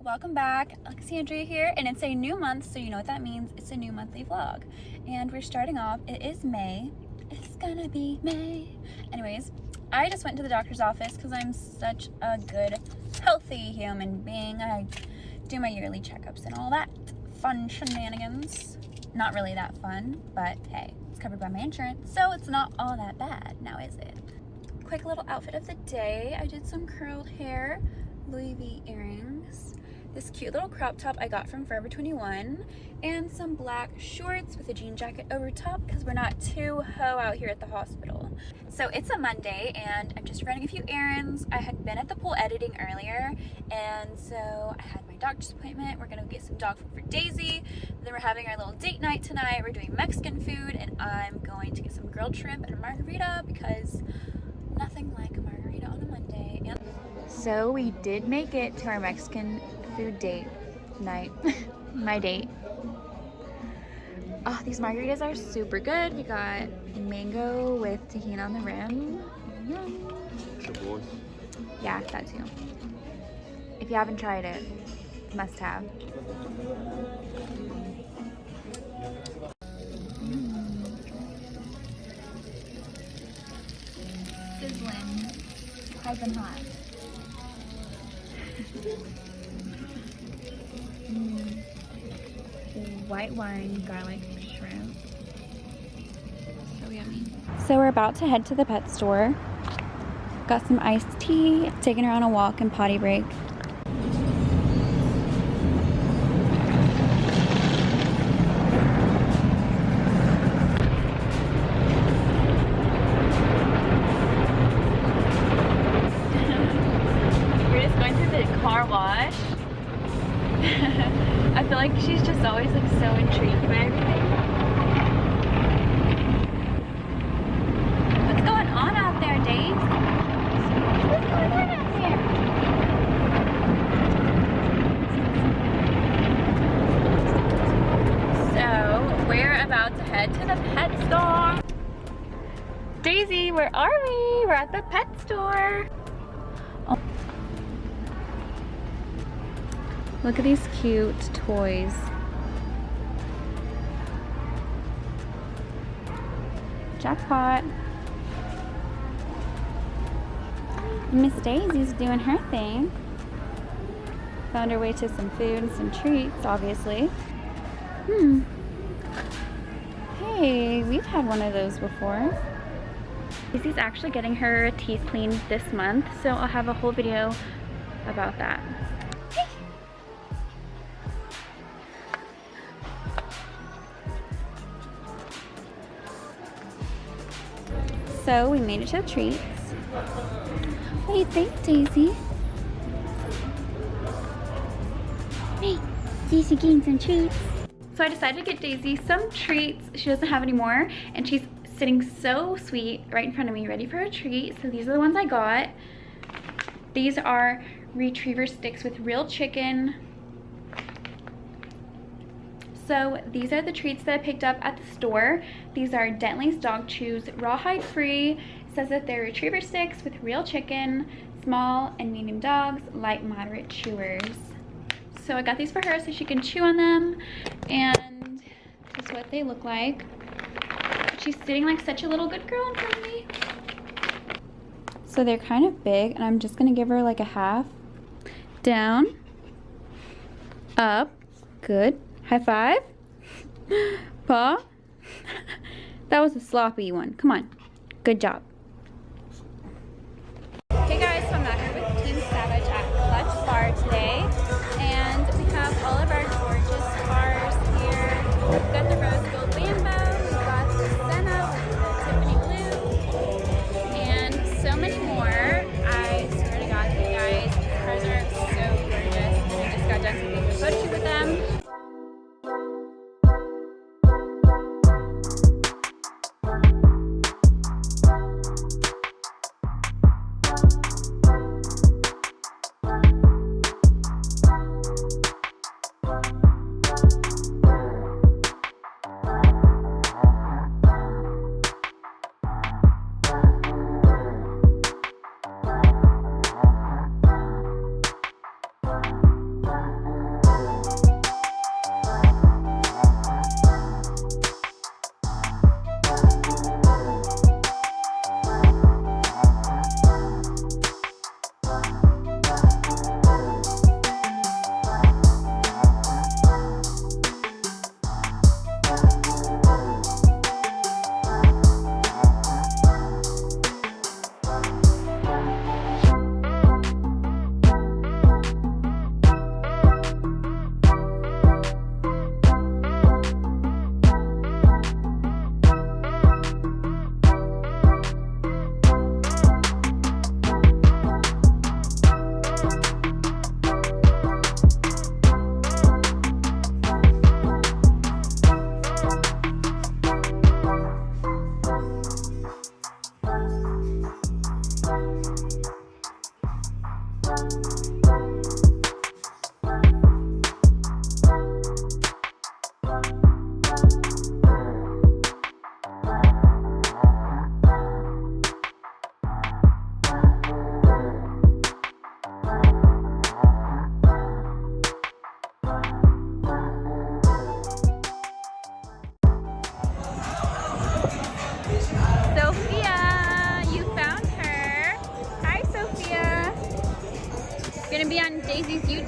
Welcome back, Alexandria here, and it's a new month, so you know what that means. It's a new monthly vlog, and we're starting off. It is May. It's gonna be May. Anyways, I just went to the doctor's office because I'm such a good, healthy human being. I do my yearly checkups and all that fun shenanigans. Not really that fun, but hey, it's covered by my insurance, so it's not all that bad, now is it? Quick little outfit of the day. I did some curled hair, Louis V earrings, this cute little crop top I got from Forever 21, and some black shorts with a jean jacket over top because we're not too ho out here at the hospital. So it's a Monday and I'm just running a few errands. I had been at the pool editing earlier, and so I had my doctor's appointment. We're gonna get some dog food for Daisy. Then we're having our little date night tonight. We're doing Mexican food, and I'm going to get some grilled shrimp and a margarita because nothing like a margarita on a Monday. And so we did make it to our Mexican food date night. My date. Oh, these margaritas are super good. We got mango with tahini on the rim. Yum. Yeah, that too. If you haven't tried it, must have. Sizzling, piping hot. White wine garlic shrimp. So yummy. So we're about to head to the pet store. Got some iced tea, taking her on a walk and potty break. We're just going through the car wash. I feel like she's just always like so intrigued by everything. What's going on out there, Dave? What's going on out there? So we're about to head to the pet store. Daisy, where are we? We're at the pet store. Oh. Look at these cute toys. Jackpot. Miss Daisy's doing her thing. Found her way to some food and some treats, obviously. Hey, we've had one of those before. Daisy's actually getting her teeth cleaned this month, so I'll have a whole video about that. So we made it to the treats. What do you think, Daisy? Hey, Daisy getting some treats. So I decided to get Daisy some treats. She doesn't have any more, and she's sitting so sweet right in front of me, ready for a treat. So these are the ones I got. These are retriever sticks with real chicken. So these are the treats that I picked up at the store. These are Dentley's Dog Chews, rawhide free. It says that they're retriever sticks with real chicken, small and medium dogs, light moderate chewers. So I got these for her so she can chew on them, and this is what they look like. She's sitting like such a little good girl in front of me. So they're kind of big, and I'm just gonna give her like a half. Down, up, good. High five. Paw. That was a sloppy one. Come on. Good job. Hey guys, so I'm back here with Team Savage at Clutch Bar today. And we have all of our gorgeous cars here. We've got the rose gold Lambo. We've got the Senna with the Tiffany blue. And so many more. I swear to God, you guys, these cars are so gorgeous. And I just got done taking a photo shoot with them.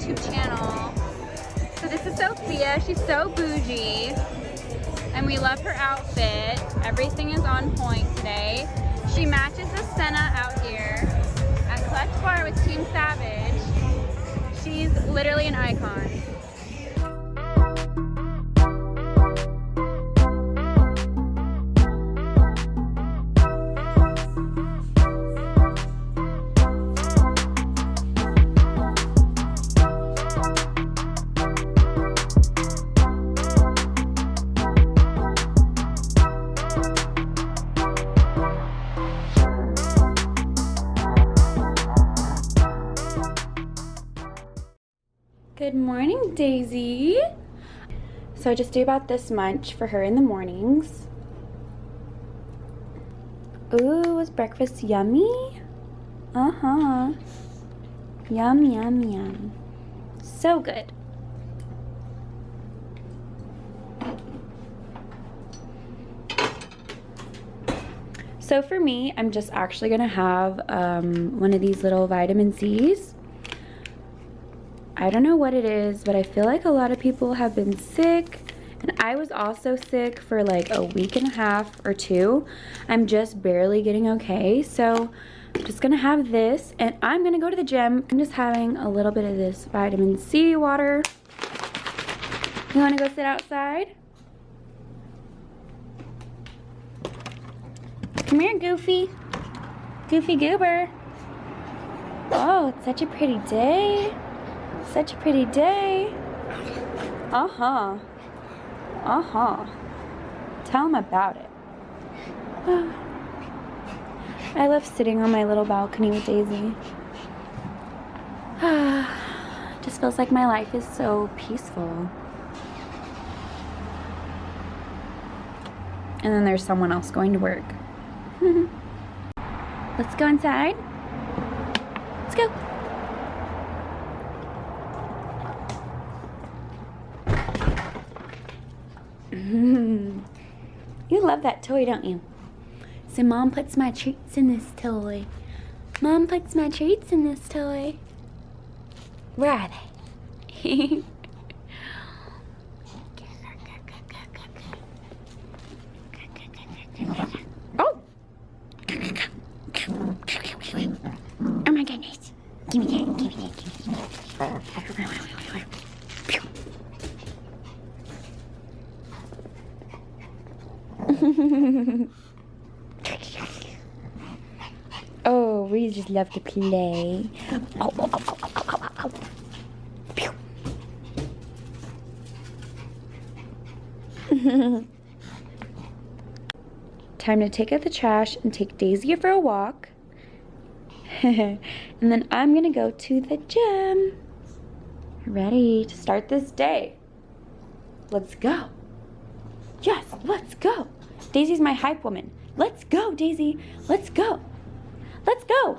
YouTube channel. So this is Sophia. She's so bougie. And we love her outfit. Everything is on point today. She matches the Senna out here at Clutch Bar with Team Savage. She's literally an icon. Good morning, Daisy. So I just do about this much for her in the mornings. Ooh, was breakfast yummy? Uh-huh. Yum, yum, yum. So good. So for me, I'm just actually gonna have one of these little vitamin C's. I don't know what it is, but I feel like a lot of people have been sick, and I was also sick for like a week and a half or two. I'm just barely getting okay, so I'm just gonna have this, and I'm gonna go to the gym. I'm just having a little bit of this vitamin C water. You wanna go sit outside? Come here, Goofy. Goofy Goober. Oh, it's such a pretty day. Such a pretty day. Uh-huh. Uh-huh. Tell them about it. I love sitting on my little balcony with Daisy. Just feels like my life is so peaceful. And then there's someone else going to work. Let's go inside. Let's go. You love that toy, don't you? So Mom puts my treats in this toy. Mom puts my treats in this toy. Where are they? Oh! Oh my goodness. Give me that, give me that, give me that. Oh, we just love to play. Oh, oh, oh, oh, oh, oh, oh. Pew. Time to take out the trash and take Daisy for a walk. And then I'm gonna go to the gym. Ready to start this day. Let's go. Yes, let's go. Daisy's my hype woman. Let's go, Daisy. Let's go. Let's go.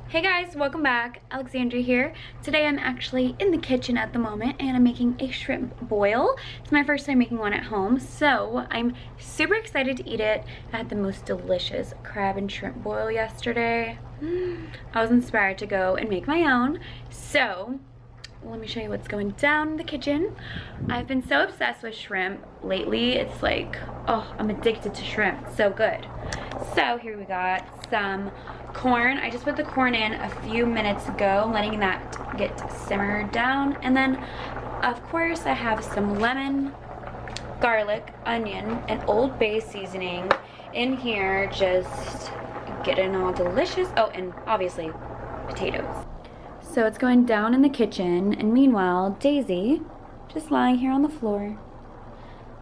Hey guys, welcome back. Alexandra here. Today I'm actually in the kitchen at the moment and I'm making a shrimp boil. It's my first time making one at home, so I'm super excited to eat it. I had the most delicious crab and shrimp boil yesterday. I was inspired to go and make my own. So let me show you what's going down in the kitchen. I've been so obsessed with shrimp lately. It's like, oh, I'm addicted to shrimp. So good. So here we got some corn. I just put the corn in a few minutes ago, letting that get simmered down. And then, of course, I have some lemon, garlic, onion, and Old Bay seasoning in here, just getting all delicious. Oh, and obviously, potatoes. So it's going down in the kitchen, and meanwhile, Daisy, just lying here on the floor,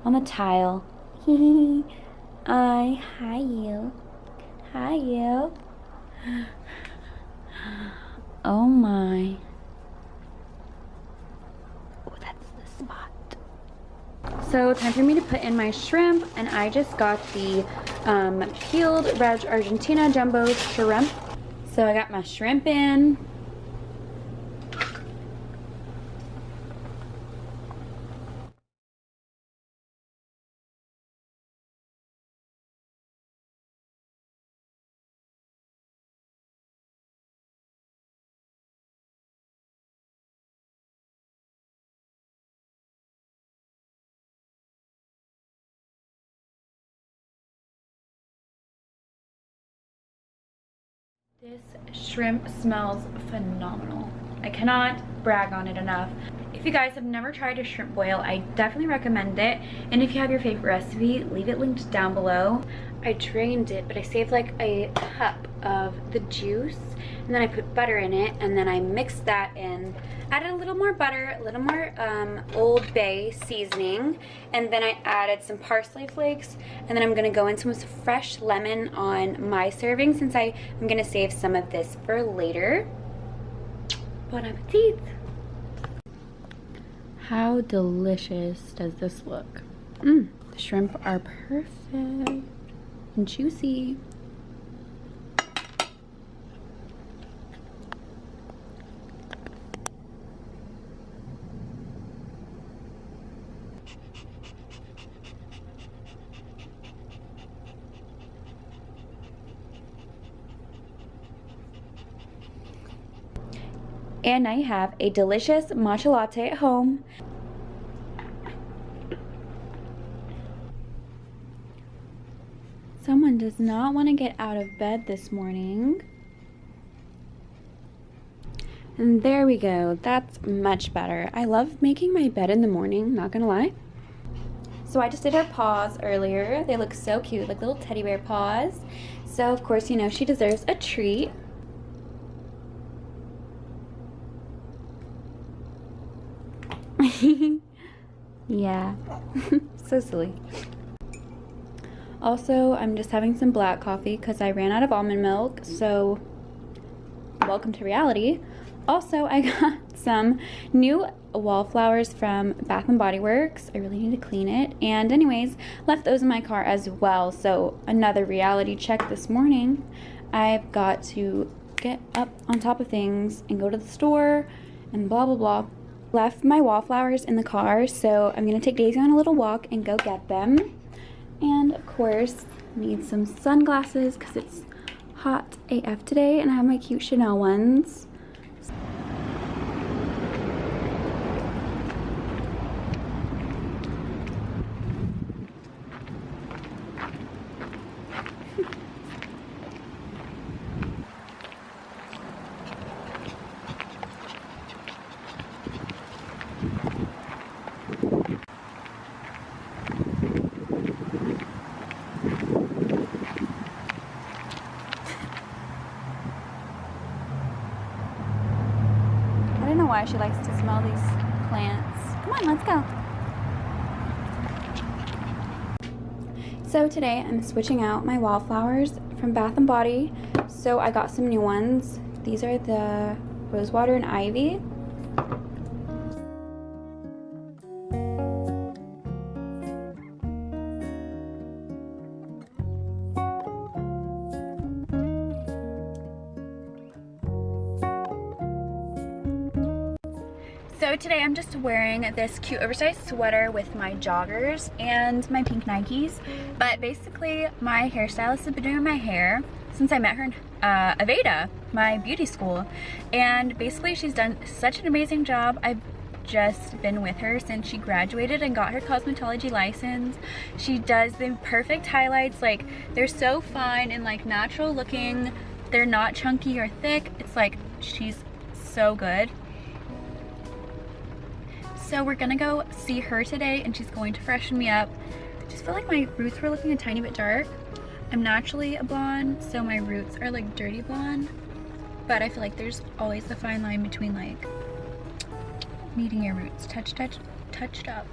on the tile. Hi you. Hi you. Oh my. Oh, that's the spot. So time for me to put in my shrimp, and I just got the peeled Red Argentina jumbo shrimp. So I got my shrimp in. This shrimp smells phenomenal. I cannot brag on it enough. If you guys have never tried a shrimp boil, I definitely recommend it. And if you have your favorite recipe, leave it linked down below. I drained it, but I saved like a cup of the juice, and then I put butter in it, and then I mixed that in. Added a little more butter, a little more Old Bay seasoning, and then I added some parsley flakes, and then I'm gonna go into some fresh lemon on my serving since I'm gonna save some of this for later. Bon appetit! How delicious does this look? The shrimp are perfect and juicy. And I have a delicious matcha latte at home. Someone does not want to get out of bed this morning. And there we go. That's much better. I love making my bed in the morning, not gonna lie. So I just did her paws earlier. They look so cute, like little teddy bear paws. So of course, you know, she deserves a treat. Yeah, so silly. Also, I'm just having some black coffee because I ran out of almond milk, so welcome to reality. Also, I got some new wallflowers from Bath and Body Works. I really need to clean it. And anyways, left those in my car as well. So another reality check this morning. I've got to get up on top of things and go to the store and blah, blah, blah. Left my wallflowers in the car, so I'm gonna take Daisy on a little walk and go get them. And of course, need some sunglasses because it's hot AF today, and I have my cute Chanel ones. I don't know why she likes to smell these plants. Come on, let's go. So today I'm switching out my wallflowers from Bath and Body. So I got some new ones. These are the Rosewater and Ivy. So today I'm just wearing this cute oversized sweater with my joggers and my pink Nikes. But basically my hairstylist has been doing my hair since I met her in Aveda, my beauty school. And basically she's done such an amazing job. I've just been with her since she graduated and got her cosmetology license. She does the perfect highlights. Like, they're so fine and like natural looking. They're not chunky or thick. It's like, she's so good. So we're gonna go see her today and she's going to freshen me up. I just feel like my roots were looking a tiny bit dark. I'm naturally a blonde, so my roots are like dirty blonde. But I feel like there's always the fine line between like needing your roots touched up.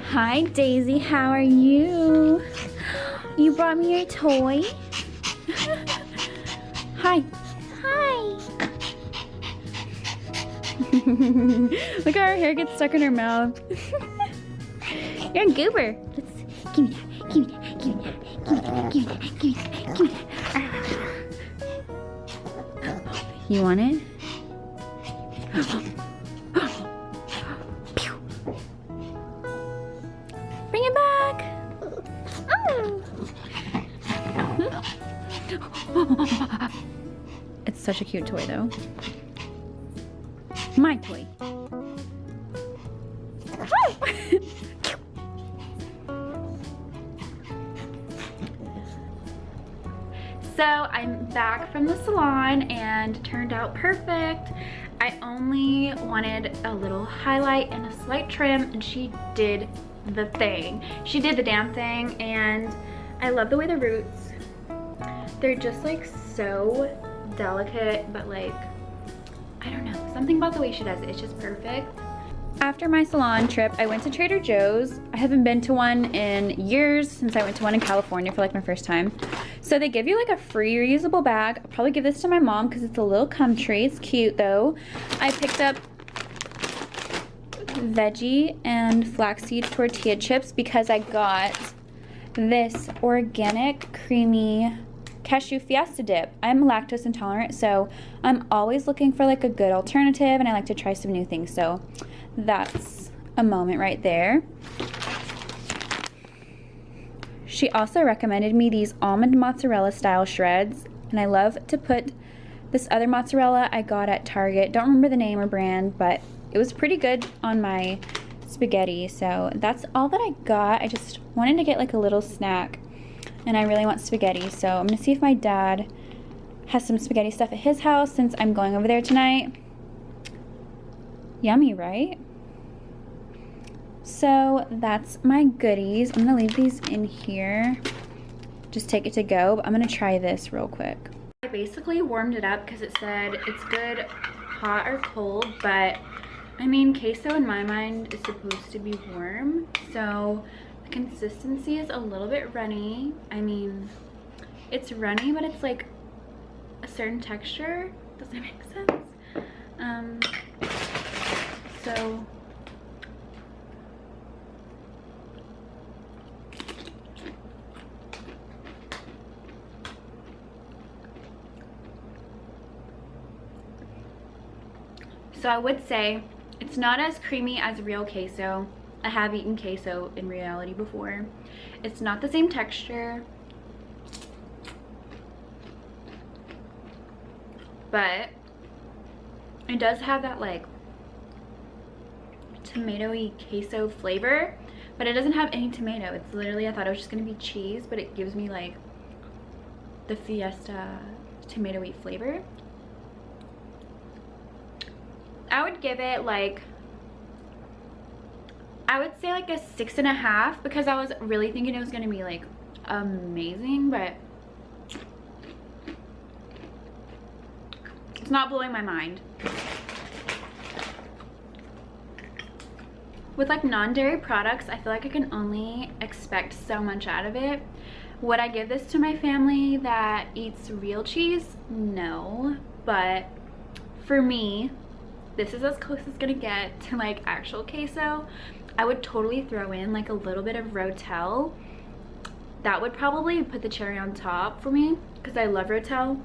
Hi Daisy, how are you? You brought me your toy? Hi. Hi. Look how her hair gets stuck in her mouth. You're a goober. Let's give me that. Give me that. Give me that. Give me that. Give me that. Give me that. You want it? Bring it back. Oh. It's such a cute toy though. My toy. So I'm back from the salon and it turned out perfect. I only wanted a little highlight and a slight trim, and she did the thing. She did the damn thing, and I love the way the roots, they're just like so delicate, but like, I don't know, something about the way she does it, it's just perfect. After my salon trip, I went to Trader Joe's. I haven't been to one in years, since I went to one in California for like my first time. So they give you like a free reusable bag. I'll probably give this to my mom because it's a little country. It's cute though. I picked up veggie and flaxseed tortilla chips because I got this organic creamy cashew fiesta dip. I'm lactose intolerant, so I'm always looking for like a good alternative, and I like to try some new things. So that's a moment right there. She also recommended me these almond mozzarella style shreds, and I love to put this other mozzarella I got at Target. Don't remember the name or brand, but it was pretty good on my spaghetti. So that's all that I got. I just wanted to get like a little snack, and I really want spaghetti. So I'm gonna see if my dad has some spaghetti stuff at his house since I'm going over there tonight. Yummy, right? So that's my goodies. I'm gonna leave these in here. Just take it to go, but I'm gonna try this real quick. I basically warmed it up because it said it's good hot or cold, but I mean, queso in my mind is supposed to be warm. So the consistency is a little bit runny. I mean, it's runny, but it's like a certain texture. Does that make sense? So I would say it's not as creamy as real queso. I have eaten queso in reality before. It's not the same texture, but it does have that like tomatoey queso flavor, but it doesn't have any tomato. It's literally, I thought it was just gonna be cheese, but it gives me like the fiesta tomatoey flavor. I would give it like, I would say like a 6.5, because I was really thinking it was gonna be like amazing, but it's not blowing my mind. With like non-dairy products, I feel like I can only expect so much out of it. Would I give this to my family that eats real cheese? No, but for me, this is as close as it's gonna get to like actual queso. I would totally throw in like a little bit of Rotel. That would probably put the cherry on top for me, because I love Rotel.